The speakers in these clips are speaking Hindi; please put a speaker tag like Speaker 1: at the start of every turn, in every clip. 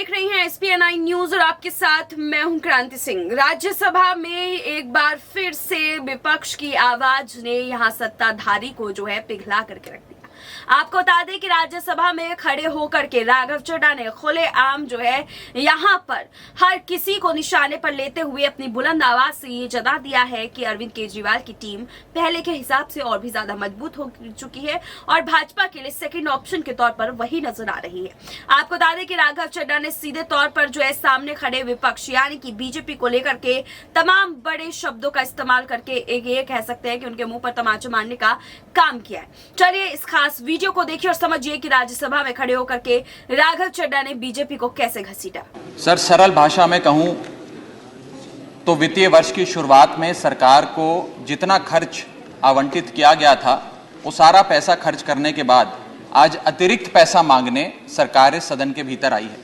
Speaker 1: देख रही हैं SPN9 न्यूज और आपके साथ मैं हूं क्रांति सिंह। राज्यसभा में एक बार फिर से विपक्ष की आवाज ने यहां सत्ताधारी को जो है पिघला करके रख दिया। आपको बता दें कि राज्यसभा में खड़े होकर के राघव चड्ढा ने खुलेआम जो है यहां पर हर किसी को निशाने पर लेते हुए अपनी बुलंद आवाज से ये जता दिया है कि अरविंद केजरीवाल की टीम पहले के हिसाब से और भी ज्यादा मजबूत हो चुकी है और भाजपा के लिए सेकंड ऑप्शन के तौर पर वही नजर आ रही है। आपको बता दें कि राघव चड्ढा ने सीधे तौर पर जो है सामने खड़े विपक्ष यानी कि बीजेपी को लेकर के तमाम बड़े शब्दों का इस्तेमाल करके ये कह सकते हैं कि उनके मुंह पर तमाचा मारने का काम किया है। चलिए इस खास वीडियो को देखिए और समझिए कि राज्यसभा में खड़े होकर के राघव चड्ढा ने बीजेपी को कैसे घसीटा।
Speaker 2: सर, सरल भाषा में कहूं तो वित्तीय वर्ष की शुरुआत में सरकार को जितना खर्च आवंटित किया गया था वो सारा पैसा खर्च करने के बाद आज अतिरिक्त पैसा मांगने सरकार इस सदन के भीतर आई है।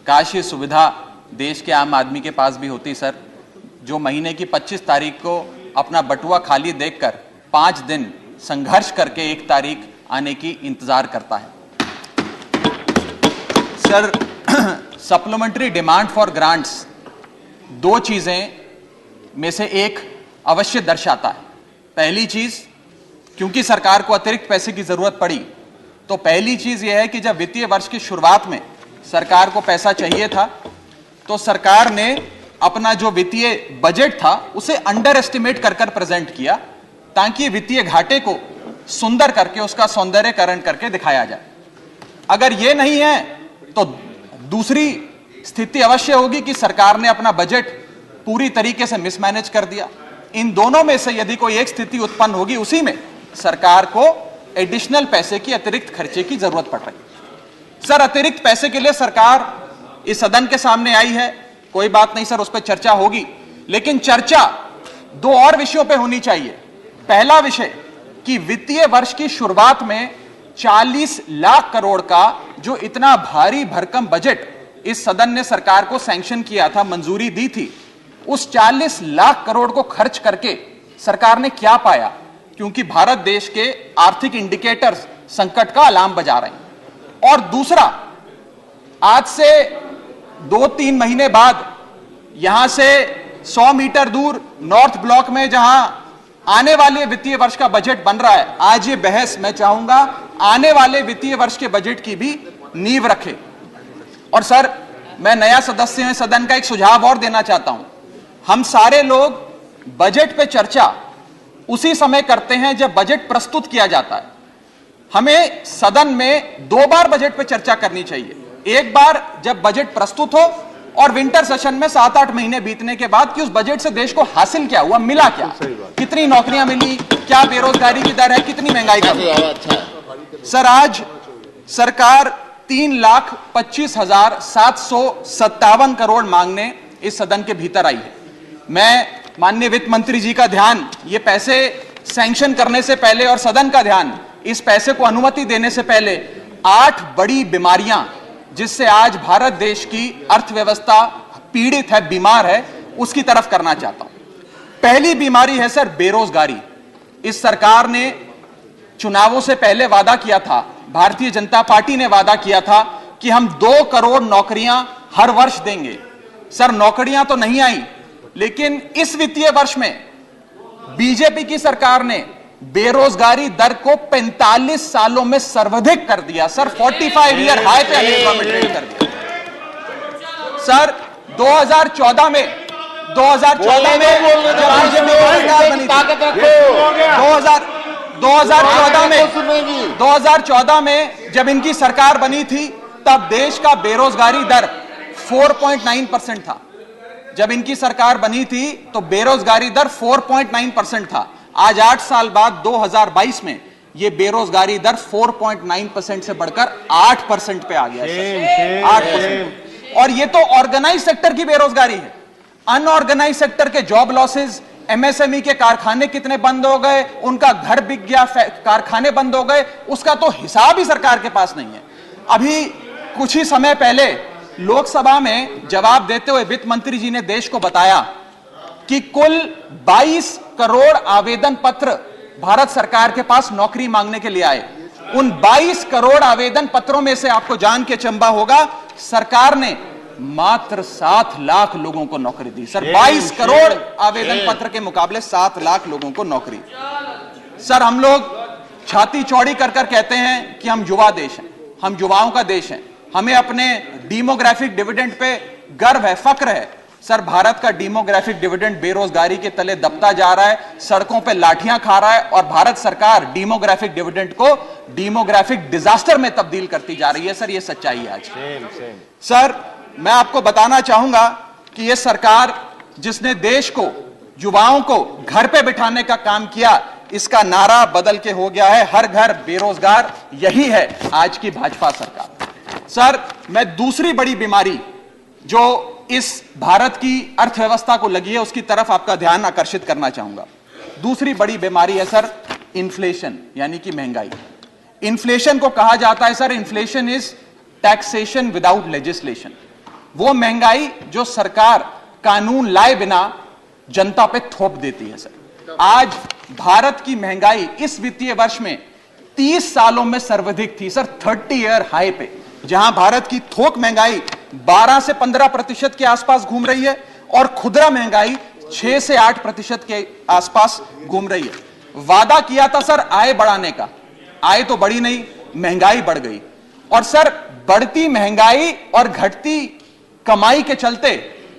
Speaker 2: काश ये सुविधा देश के आम आदमी के पास भी होती सर, जो महीने की 25 तारीख को अपना बटुआ खाली देखकर 5 दिन संघर्ष करके 1 तारीख आने की इंतजार करता है। Sir, supplementary demand for grants 2 चीजें में से एक अवश्य दर्शाता है। पहली चीज, क्योंकि सरकार को अतिरिक्त पैसे की जरूरत पड़ी, तो पहली चीज यह है कि जब वित्तीय वर्ष की शुरुआत में सरकार को पैसा चाहिए था तो सरकार ने अपना जो वित्तीय बजट था उसे अंडर एस्टिमेट कर प्रेजेंट किया ताकि वित्तीय घाटे को सुंदर करके उसका सौंदर्यकरण करके दिखाया जाए। अगर यह नहीं है तो दूसरी स्थिति अवश्य होगी कि सरकार ने अपना बजट पूरी तरीके से मिसमैनेज कर दिया। इन दोनों में से यदि कोई एक स्थिति उत्पन्न होगी, उसी में सरकार को एडिशनल पैसे की अतिरिक्त खर्चे की जरूरत पड़ रही। सर, अतिरिक्त पैसे के लिए सरकार इस सदन के सामने आई है, कोई बात नहीं सर, उस पर चर्चा होगी, लेकिन चर्चा 2 और विषयों पे होनी चाहिए। पहला विषय कि वित्तीय वर्ष की शुरुआत में 40 लाख करोड़ का जो इतना भारी भरकम बजट इस सदन ने सरकार को सैंक्शन किया था, मंजूरी दी थी, उस 40 लाख करोड़ को खर्च करके सरकार ने क्या पाया, क्योंकि भारत देश के आर्थिक इंडिकेटर्स संकट का अलार्म बजा रहे हैं। और दूसरा, आज से 2-3 महीने बाद यहां से 100 मीटर दूर नॉर्थ ब्लॉक में जहां आने वाले वित्तीय वर्ष का बजट बन रहा है, आज ये बहस मैं चाहूंगा आने वाले वित्तीय वर्ष के बजट की भी नींव रखे। और सर, मैं नया सदस्य हूं सदन का, एक सुझाव और देना चाहता हूं। हम सारे लोग बजट पे चर्चा उसी समय करते हैं जब बजट प्रस्तुत किया जाता है। हमें सदन में 2 बार बजट पे चर्चा करनी चाहिए। एक बार जब बजट प्रस्तुत हो और विंटर सेशन में 7-8 महीने बीतने के बाद कि उस बजट से देश को हासिल क्या हुआ, मिला क्या, कितनी नौकरियां मिली, क्या बेरोजगारी की दर है, कितनी महंगाई कम है। सर, आज सरकार 3,25,757 करोड़ मांगने इस सदन के भीतर आई है। मैं माननीय वित्त मंत्री जी का ध्यान ये पैसे सैंक्शन करने से पहले और सदन का ध्यान इस पैसे को अनुमति देने से पहले 8 बड़ी बीमारियां जिससे आज भारत देश की अर्थव्यवस्था पीड़ित है, बीमार है, उसकी तरफ करना चाहता हूं। पहली बीमारी है सर बेरोजगारी। इस सरकार ने चुनावों से पहले वादा किया था, भारतीय जनता पार्टी ने वादा किया था कि हम 2 करोड़ नौकरियां हर वर्ष देंगे। सर, नौकरियां तो नहीं आई, लेकिन इस वित्तीय वर्ष में बीजेपी की सरकार ने बेरोजगारी दर को 45 सालों में सर्वाधिक कर दिया। सर, 45 ईयर हाई पे अनएम्प्लॉयमेंट रेट कर दिया। सर, 2014 में जब बीजेपी की सरकार बनी थी, 2014 में जब इनकी सरकार बनी थी, तब देश का बेरोजगारी दर 4.9% था। जब इनकी सरकार बनी थी तो बेरोजगारी दर 4.9% था। आज 8 साल बाद 2022 में यह बेरोजगारी दर 4.9% से बढ़कर 8% पे आ गया है। 8%। और यह तो ऑर्गेनाइज सेक्टर की बेरोजगारी है। अनऑर्गेनाइज सेक्टर के जॉब लॉसेज, एमएसएमई के कारखाने कितने बंद हो गए, उनका घर बिक गया, कारखाने बंद हो गए, उसका तो हिसाब ही सरकार के पास नहीं है। अभी कुछ ही समय पहले लोकसभा में जवाब देते हुए वित्त मंत्री जी ने देश को बताया कि कुल 22 करोड़ आवेदन पत्र भारत सरकार के पास नौकरी मांगने के लिए आए। उन 22 करोड़ आवेदन पत्रों में से आपको जान के चंबा होगा सरकार ने मात्र 7 लाख लोगों को नौकरी दी सर। 22 करोड़ आवेदन पत्र के मुकाबले 7 लाख लोगों को नौकरी। सर हम लोग छाती चौड़ी कर कर कहते हैं कि हम युवा देश हैं, हम युवाओं का देश हैं, हमें अपने डेमोग्राफिक डिविडेंड पे गर्व है, फक्र है। सर भारत का डेमोग्राफिक डिविडेंड बेरोजगारी के तले दबता जा रहा है, सड़कों पे लाठियां खा रहा है और भारत सरकार डेमोग्राफिक डिविडेंड को डेमोग्राफिक डिजास्टर में तब्दील करती जा रही है। सर ये सच्चाई है आज। सर मैं आपको बताना चाहूंगा कि यह सरकार जिसने देश को, युवाओं को घर पे बिठाने का काम किया, इसका नारा बदल के हो गया है हर घर बेरोजगार। यही है आज की भाजपा सरकार। सर मैं दूसरी बड़ी बीमारी जो इस भारत की अर्थव्यवस्था को लगी है उसकी तरफ आपका ध्यान आकर्षित करना चाहूंगा। दूसरी बड़ी बीमारी है सर इन्फ्लेशन, यानी कि महंगाई। इन्फ्लेशन को कहा जाता है sir, inflation is taxation without legislation. वो महंगाई जो सरकार कानून लाए बिना जनता पे थोप देती है सर। आज भारत की महंगाई इस वित्तीय वर्ष में 30 सालों में सर्वाधिक थी सर, 30 ईयर हाई पे, जहां भारत की थोक महंगाई 12 से 15% के आसपास घूम रही है और खुदरा महंगाई 6 से 8% के आसपास घूम रही है। वादा किया था सर आय बढ़ाने का, आय तो बढ़ी नहीं, महंगाई बढ़ गई। और सर बढ़ती महंगाई और घटती कमाई के चलते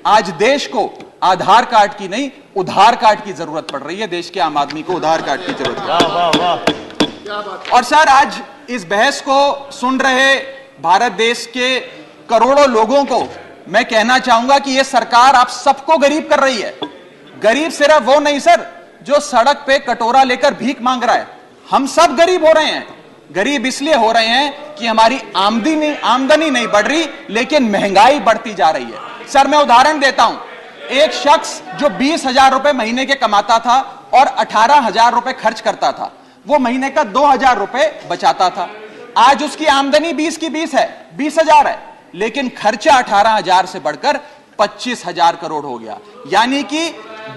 Speaker 2: आज देश को आधार कार्ड की नहीं, उधार कार्ड की जरूरत पड़ रही है। देश के आम आदमी को उधार कार्ड की जरूरत है। वाह वाह। और सर आज इस बहस को सुन रहे भारत देश के करोड़ों लोगों को मैं कहना चाहूंगा कि यह सरकार आप सबको गरीब कर रही है। गरीब सिर्फ वो नहीं सर जो सड़क पे कटोरा लेकर भीख मांग रहा है, हम सब गरीब हो रहे हैं। गरीब इसलिए हो रहे हैं कि हमारी आमदनी नहीं बढ़ रही, लेकिन महंगाई बढ़ती जा रही है। सर मैं उदाहरण देता हूं, एक शख्स जो 20,000 रुपए महीने के कमाता था और 18,000 रुपए खर्च करता था, वो महीने का 2,000 रुपए बचाता था। आज उसकी आमदनी 20 की 20 है, 20,000 है, लेकिन खर्चा 18,000 से बढ़कर 25,000 करोड़ हो गया। यानी कि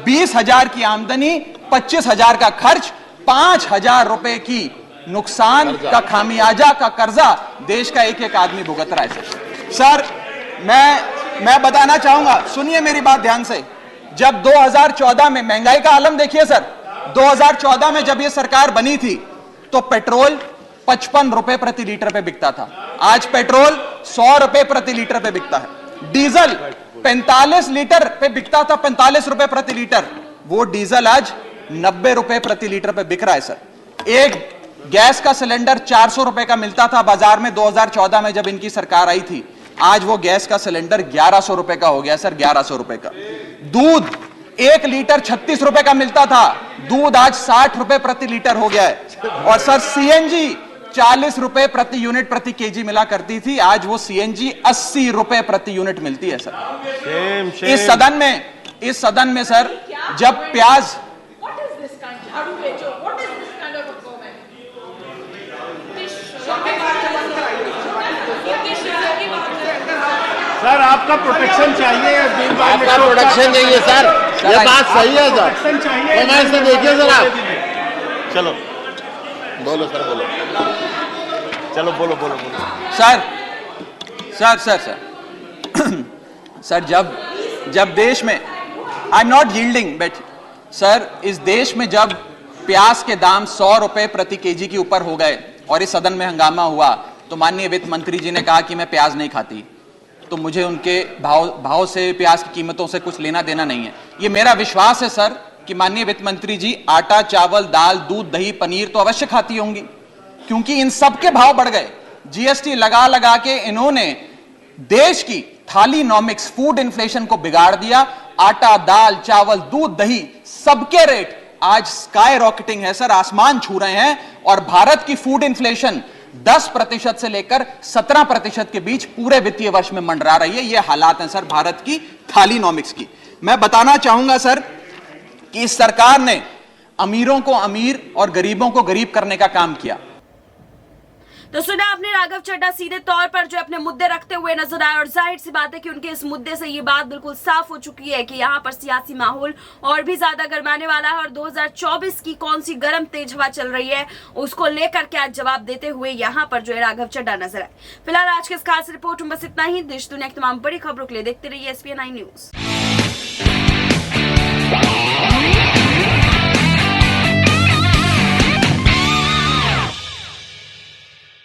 Speaker 2: 20,000 की आमदनी, 25,000 का खर्च, 5,000 रुपए की नुकसान का खामियाजा का कर्जा देश का एक एक आदमी भुगत रहा है। सर मैं बताना चाहूंगा, सुनिए मेरी बात ध्यान से। जब 2014 में महंगाई का आलम देखिए सर, 2014 में जब यह सरकार बनी थी तो पेट्रोल 55 रुपए प्रति लीटर पे बिकता था। आज पेट्रोल 100 रुपए प्रति लीटर पे बिकता है। डीजल 45 लीटर पे बिकता था, 45 रुपए प्रति लीटर, वो डीजल आज 90 रुपए प्रति लीटर पे बिक रहा है सर। एक गैस का सिलेंडर 400 रुपए का मिलता था बाजार में 2014 में जब इनकी सरकार आई थी, आज वो गैस का सिलेंडर 1100 रुपए का हो गया सर, 1100 रुपए का। दूध 1 लीटर 36 रुपए का मिलता था, दूध आज 60 रुपए प्रति लीटर हो गया है। और सर सीएनजी 40 रुपए प्रति यूनिट प्रति केजी मिला करती थी, आज वो सीएनजी 80 रुपए प्रति यूनिट मिलती है सर। इस सदन में सर जब प्याज
Speaker 3: सर आपका प्रोटेक्शन चाहिए,
Speaker 4: आपका प्रोटेक्शन चाहिए सर, ये बात सही है सर। तो से देखिए सर आप,
Speaker 3: चलो
Speaker 4: बोलो सर, बोलो,
Speaker 3: चलो बोलो बोलो बोलो
Speaker 2: सर जब देश में, I am not yielding but sir, इस देश में जब प्याज के दाम 100 रुपए प्रति केजी के ऊपर हो गए और इस सदन में हंगामा हुआ तो माननीय वित्त मंत्री जी ने कहा कि मैं प्याज नहीं खाती, तो मुझे उनके भाव से, प्याज की कीमतों से कुछ लेना देना नहीं है। ये मेरा विश्वास है सर कि माननीय वित्त मंत्री जी आटा, चावल, दाल, दूध, दही, पनीर तो अवश्य खाती होंगी, क्योंकि इन सब के भाव बढ़ गए। जीएसटी लगा लगा के इन्होंने देश की थालीनॉमिक्स, फूड इन्फ्लेशन को बिगाड़ दिया। आटा, दाल, चावल, दूध, दही, सबके रेट आज स्काई रॉकेटिंग है सर, आसमान छू रहे हैं। और भारत की फूड इन्फ्लेशन 10% से लेकर 17% के बीच पूरे वित्तीय वर्ष में मंडरा रही है। ये हालात हैं सर भारत की थालीनॉमिक्स की। मैं बताना चाहूंगा सर कि इस सरकार ने अमीरों को अमीर और गरीबों को गरीब करने का काम किया।
Speaker 1: तो सुना आपने, राघव चड्ढा सीधे तौर पर जो अपने मुद्दे रखते हुए नजर आए और जाहिर सी बात है कि उनके इस मुद्दे से ये बात बिल्कुल साफ हो चुकी है कि यहाँ पर सियासी माहौल और भी ज्यादा गर्माने वाला है और 2024 की कौन सी गर्म तेज हवा चल रही है उसको लेकर के आज जवाब देते हुए यहाँ पर जो है राघव चड्ढा नजर आए। फिलहाल आज के इस खास रिपोर्ट में बस इतना ही। देश दुनिया की तमाम बड़ी खबरों के लिए देखते रहिए SPN9 न्यूज।